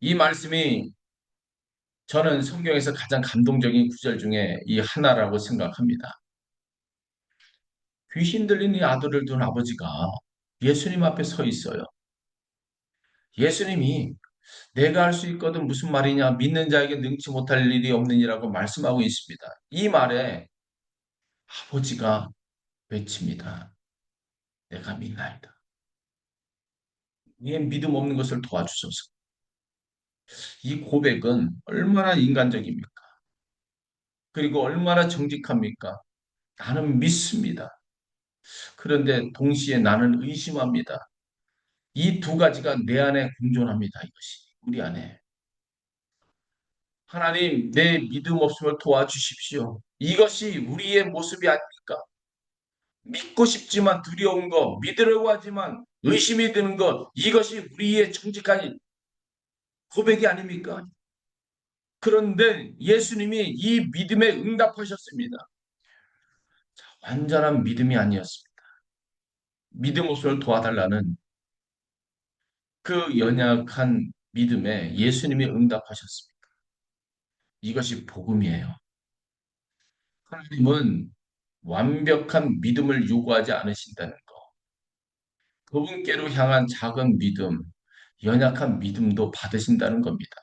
이 말씀이 저는 성경에서 가장 감동적인 구절 중에 이 하나라고 생각합니다. 귀신 들린 이 아들을 둔 아버지가 예수님 앞에 서 있어요. 예수님이 내가 할 수 있거든 무슨 말이냐 믿는 자에게 능치 못할 일이 없느니라고 말씀하고 있습니다. 이 말에 아버지가 외칩니다. 내가 믿나이다. 이 믿음 없는 것을 도와주소서. 이 고백은 얼마나 인간적입니까? 그리고 얼마나 정직합니까? 나는 믿습니다. 그런데 동시에 나는 의심합니다. 이 두 가지가 내 안에 공존합니다. 이것이 우리 안에. 하나님, 내 믿음 없음을 도와주십시오. 이것이 우리의 모습이 아닙니까? 믿고 싶지만 두려운 것, 믿으려고 하지만 의심이 드는 것, 이것이 우리의 정직한 고백이 아닙니까? 그런데 예수님이 이 믿음에 응답하셨습니다. 완전한 믿음이 아니었습니다. 믿음 없음을 도와달라는 그 연약한 믿음에 예수님이 응답하셨습니다. 이것이 복음이에요. 하나님은 완벽한 믿음을 요구하지 않으신다는 거. 그분께로 향한 작은 믿음, 연약한 믿음도 받으신다는 겁니다.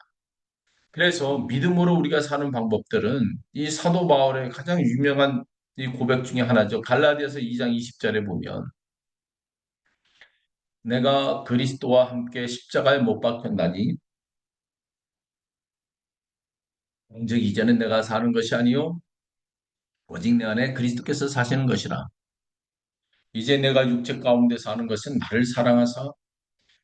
그래서 믿음으로 우리가 사는 방법들은 이 사도 바울의 가장 유명한 이 고백 중에 하나죠. 갈라디아서 2장 20절에 보면 내가 그리스도와 함께 십자가에 못 박혔나니 즉 이제는 내가 사는 것이 아니요 오직 내 안에 그리스도께서 사시는 것이라. 이제 내가 육체 가운데 사는 것은 나를 사랑하사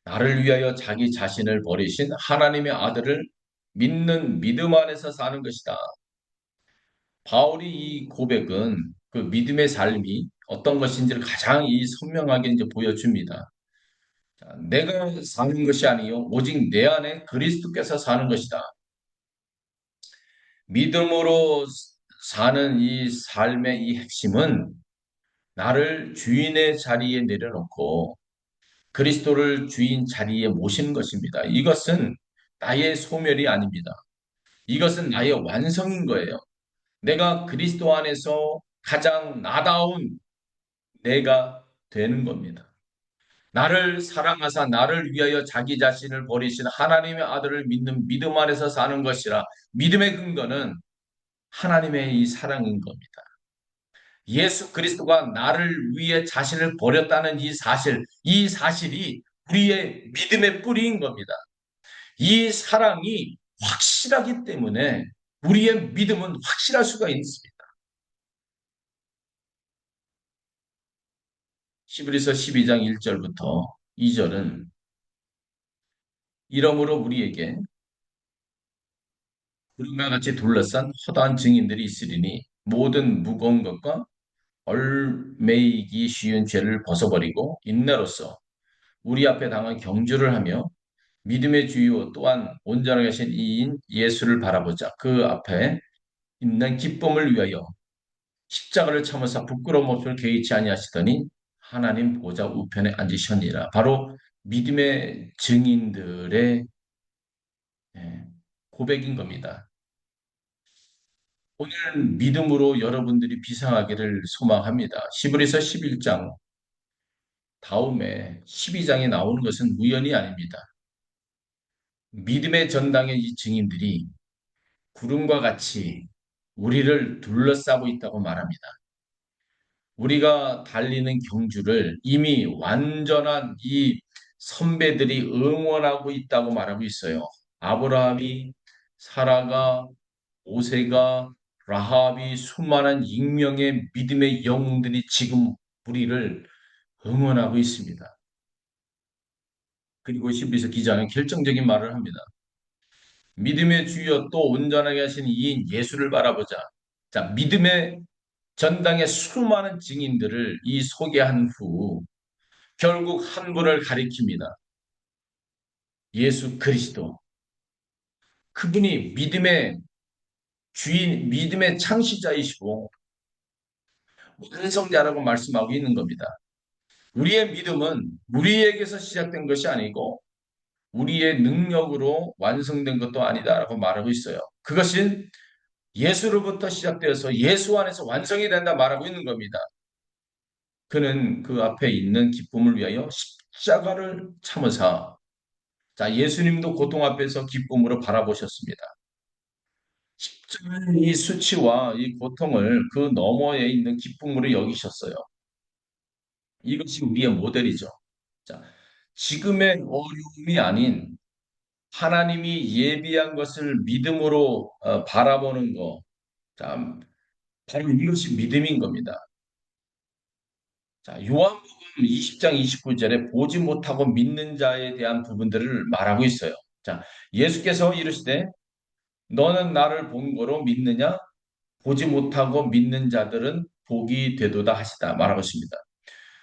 나를 위하여 자기 자신을 버리신 하나님의 아들을 믿는 믿음 안에서 사는 것이다. 바울이 이 고백은 그 믿음의 삶이 어떤 것인지를 가장 이 선명하게 이제 보여줍니다. 자, 내가 사는 것이 아니요 오직 내 안에 그리스도께서 사는 것이다. 믿음으로 사는 이 삶의 이 핵심은 나를 주인의 자리에 내려놓고 그리스도를 주인 자리에 모시는 것입니다. 이것은 나의 소멸이 아닙니다. 이것은 나의 완성인 거예요. 내가 그리스도 안에서 가장 나다운 내가 되는 겁니다. 나를 사랑하사 나를 위하여 자기 자신을 버리신 하나님의 아들을 믿는 믿음 안에서 사는 것이라 믿음의 근거는 하나님의 이 사랑인 겁니다. 예수 그리스도가 나를 위해 자신을 버렸다는 이 사실이 우리의 믿음의 뿌리인 겁니다. 이 사랑이 확실하기 때문에 우리의 믿음은 확실할 수가 있습니다. 히브리서 12장 1절부터 2절은 이러므로 우리에게 구름과 같이 둘러싼 허다한 증인들이 있으리니 모든 무거운 것과 얼매이기 쉬운 죄를 벗어버리고 인내로써 우리 앞에 당한 경주를 하며 믿음의 주요 또한 온전하게 하신 이인 예수를 바라보자. 그 앞에 있는 기쁨을 위하여 십자가를 참으사 부끄러움 없을 개의치 아니하시더니 하나님 보좌 우편에 앉으셨니라. 바로 믿음의 증인들의 예, 고백인 겁니다. 오늘 믿음으로 여러분들이 비상하기를 소망합니다. 시브리서 11장 다음에 12장에 나오는 것은 우연이 아닙니다. 믿음의 전당의 이 증인들이 구름과 같이 우리를 둘러싸고 있다고 말합니다. 우리가 달리는 경주를 이미 완전한 이 선배들이 응원하고 있다고 말하고 있어요. 아브라함이, 사라가, 모세가, 라합이 수많은 익명의 믿음의 영웅들이 지금 우리를 응원하고 있습니다. 그리고 히브리서 기자는 결정적인 말을 합니다. 믿음의 주여 또 온전하게 하신 이인 예수를 바라보자. 자, 믿음의 전당의 수많은 증인들을 이 소개한 후 결국 한 분을 가리킵니다. 예수 그리스도. 그분이 믿음의 주인, 믿음의 창시자이시고 완성자라고 말씀하고 있는 겁니다. 우리의 믿음은 우리에게서 시작된 것이 아니고 우리의 능력으로 완성된 것도 아니다라고 말하고 있어요. 그것은 예수로부터 시작되어서 예수 안에서 완성이 된다 말하고 있는 겁니다. 그는 그 앞에 있는 기쁨을 위하여 십자가를 참으사 자 예수님도 고통 앞에서 기쁨으로 바라보셨습니다. 십자가의 이 수치와 이 고통을 그 너머에 있는 기쁨으로 여기셨어요. 이것이 우리의 모델이죠. 자, 지금의 어려움이 아닌 하나님이 예비한 것을 믿음으로 바라보는 거. 자, 바로 이것이 믿음인 겁니다. 자, 요한복음 20장 29절에 보지 못하고 믿는 자에 대한 부분들을 말하고 있어요. 자, 예수께서 이르시되 너는 나를 본 거로 믿느냐? 보지 못하고 믿는 자들은 복이 되도다 하시다 말하고 있습니다.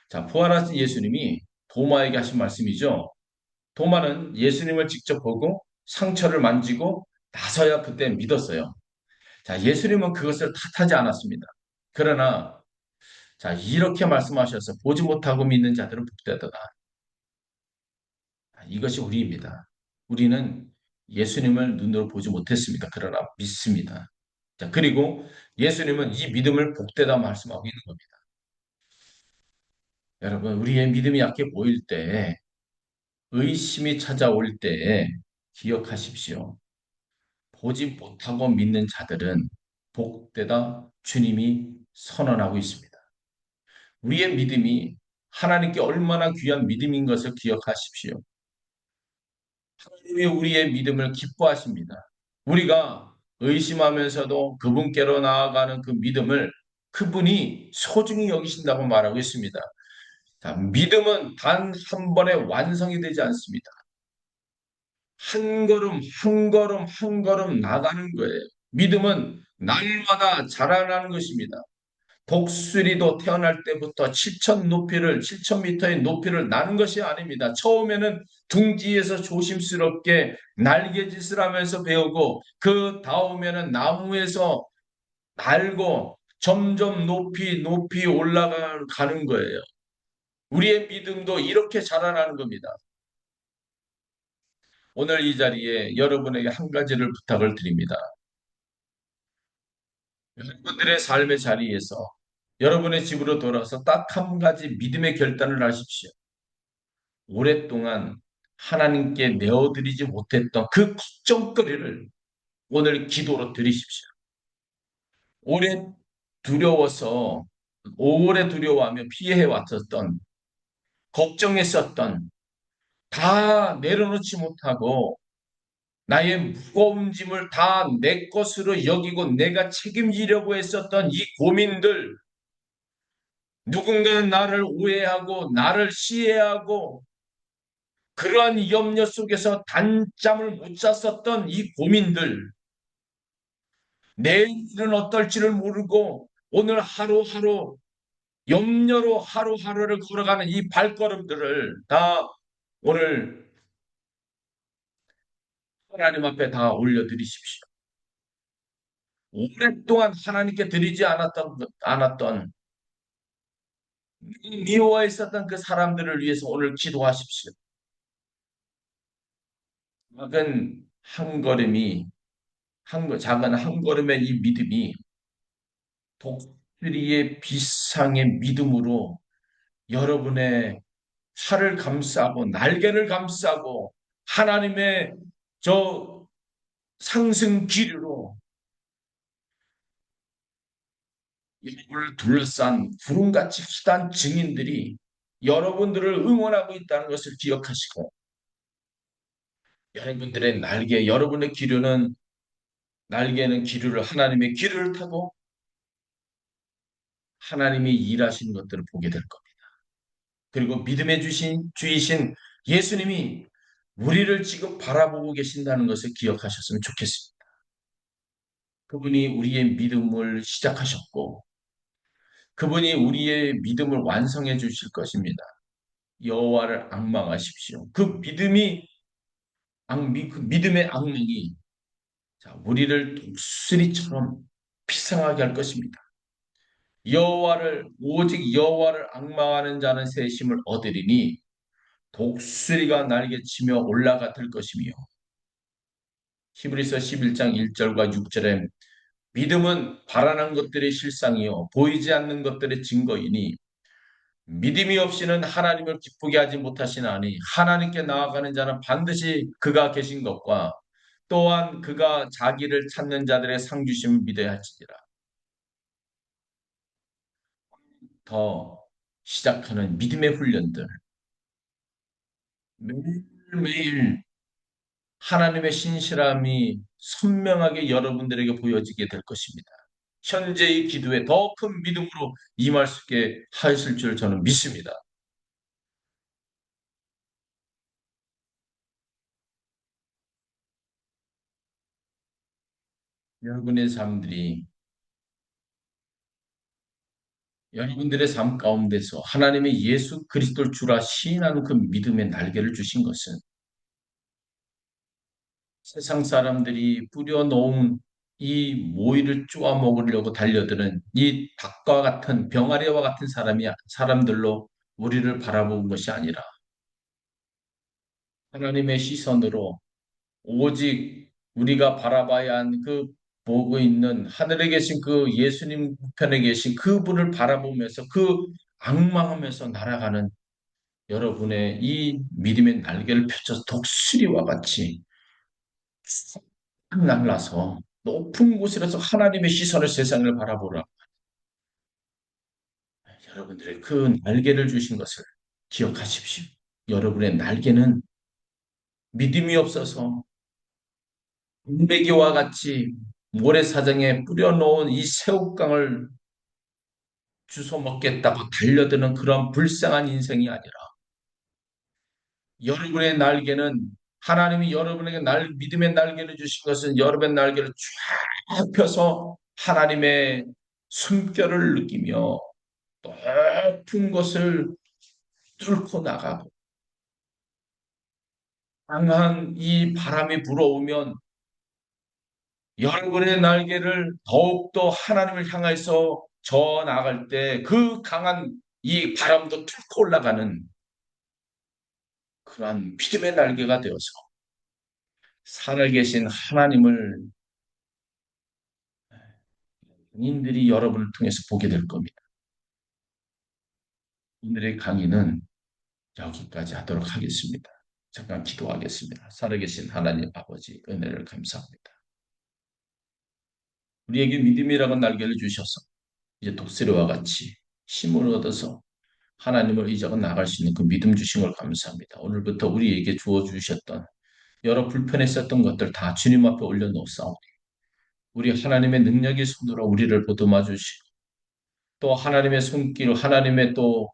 자, 부활하신 예수님이 도마에게 하신 말씀이죠. 도마는 예수님을 직접 보고 상처를 만지고 나서야 그때 믿었어요. 자, 예수님은 그것을 탓하지 않았습니다. 그러나 자, 이렇게 말씀하셔서 보지 못하고 믿는 자들은 복되도다. 이것이 우리입니다. 우리는 예수님을 눈으로 보지 못했습니다. 그러나 믿습니다. 자, 그리고 예수님은 이 믿음을 복되다 말씀하고 있는 겁니다. 여러분, 우리의 믿음이 약해 보일 때, 의심이 찾아올 때 기억하십시오. 보지 못하고 믿는 자들은 복되다 주님이 선언하고 있습니다. 우리의 믿음이 하나님께 얼마나 귀한 믿음인 것을 기억하십시오. 하나님이 우리의 믿음을 기뻐하십니다. 우리가 의심하면서도 그분께로 나아가는 그 믿음을 그분이 소중히 여기신다고 말하고 있습니다. 자, 믿음은 단 한 번에 완성이 되지 않습니다. 한 걸음, 한 걸음, 한 걸음 나가는 거예요. 믿음은 날마다 자라나는 것입니다. 독수리도 태어날 때부터 7,000m의 높이를 나는 것이 아닙니다. 처음에는 둥지에서 조심스럽게 날개짓을 하면서 배우고 그 다음에는 나무에서 날고 점점 높이 올라가는 거예요. 우리의 믿음도 이렇게 자라나는 겁니다. 오늘 이 자리에 여러분에게 한 가지를 부탁을 드립니다. 여러분들의 삶의 자리에서 여러분의 집으로 돌아와서 딱 한 가지 믿음의 결단을 하십시오. 오랫동안 하나님께 내어드리지 못했던 그 걱정거리를 오늘 기도로 드리십시오. 오래 두려워서 오래 두려워하며 피해 왔었던, 걱정했었던, 다 내려놓지 못하고 나의 무거운 짐을 다 내 것으로 여기고 내가 책임지려고 했었던 이 고민들, 누군가는 나를 오해하고 나를 시해하고 그러한 염려 속에서 단잠을 못 잤었던 이 고민들, 내일은 어떨지를 모르고 오늘 하루하루 염려로 하루하루를 걸어가는 이 발걸음들을 다 오늘 하나님 앞에 다 올려드리십시오. 오랫동안 하나님께 드리지 않았던 미워했었던 그 사람들을 위해서 오늘 기도하십시오. 작은 한 걸음이 작은 한 걸음의 이 믿음이 독수리의 비상의 믿음으로 여러분의 팔을 감싸고 날개를 감싸고 하나님의 저 상승 기류로 여러분을 둘러싼 구름같이 휘단 증인들이 여러분들을 응원하고 있다는 것을 기억하시고 여러분들의 여러분의 기류는 날개는 기류를 하나님의 기류를 타고 하나님이 일하시는 것들을 보게 될 겁니다. 그리고 믿음의 주이신 예수님이 우리를 지금 바라보고 계신다는 것을 기억하셨으면 좋겠습니다. 그분이 우리의 믿음을 시작하셨고 그분이 우리의 믿음을 완성해 주실 것입니다. 여호와를 앙망하십시오. 그 믿음의 악명이 우리를 독수리처럼 비상하게 할 것입니다. 오직 여호와를 앙망하는 자는 새 힘을 얻으리니 독수리가 날개치며 올라가 들 것이며 히브리서 11장 1절과 6절에 믿음은 바라는 것들의 실상이요 보이지 않는 것들의 증거이니 믿음이 없이는 하나님을 기쁘게 하지 못하시나니 하나님께 나아가는 자는 반드시 그가 계신 것과 또한 그가 자기를 찾는 자들의 상 주심을 믿어야 할지니라. 더 시작하는 믿음의 훈련들 매일매일 하나님의 신실함이 선명하게 여러분들에게 보여지게 될 것입니다. 현재의 기도에 더 큰 믿음으로 임할 수 있게 하실 줄 저는 믿습니다. 여러분의 삶들이 여러분들의 삶 가운데서 하나님의 예수 그리스도를 주라 시인하는 그 믿음의 날개를 주신 것은 세상 사람들이 뿌려놓은 이 모이를 쪼아 먹으려고 달려드는 이 닭과 같은 병아리와 같은 사람들로 우리를 바라보는 것이 아니라 하나님의 시선으로 오직 우리가 바라봐야 한 그 보고 있는 하늘에 계신 그 예수님 편에 계신 그분을 바라보면서 그 악망하면서 날아가는 여러분의 이 믿음의 날개를 펼쳐서 독수리와 같이 날라서 높은 곳에서 하나님의 시선을 세상을 바라보라. 여러분들의 그 날개를 주신 것을 기억하십시오. 여러분의 날개는 믿음이 없어서 군대기와 같이 모래사장에 뿌려놓은 이 새우깡을 주워 먹겠다고 달려드는 그런 불쌍한 인생이 아니라 여러분의 날개는 하나님이 여러분에게 믿음의 날개를 주신 것은 여러분의 날개를 쫙 펴서 하나님의 숨결을 느끼며 높은 것을 뚫고 나가고 강한 이 바람이 불어오면 여러분의 날개를 더욱더 하나님을 향해서 저 나갈 때 그 강한 이 바람도 뚫고 올라가는 그러한 믿음의 날개가 되어서 살아계신 하나님을 본인들이 여러분을 통해서 보게 될 겁니다. 오늘의 강의는 여기까지 하도록 하겠습니다. 잠깐 기도하겠습니다. 살아계신 하나님 아버지 은혜를 감사합니다. 우리에게 믿음이라는 날개를 주셔서 이제 독수리와 같이 힘을 얻어서 하나님을 의지하고 나갈 수 있는 그 믿음 주신 걸 감사합니다. 오늘부터 우리에게 주어 주셨던 여러 불편했었던 것들 다 주님 앞에 올려놓사오니 우리 하나님의 능력의 손으로 우리를 보듬어 주시고 또 하나님의 손길, 하나님의 또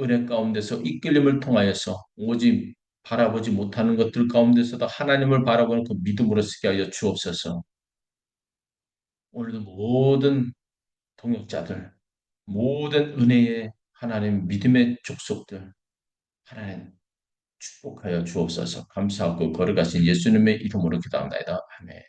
은혜 가운데서 이끌림을 통하여서 오직 바라보지 못하는 것들 가운데서도 하나님을 바라보는 그 믿음으로 쓰게 하여 주옵소서. 오늘도 모든 동역자들, 모든 은혜의 하나님 믿음의 족속들 하나님 축복하여 주옵소서. 감사하고 걸어가신 예수님의 이름으로 기도합니다. 아멘.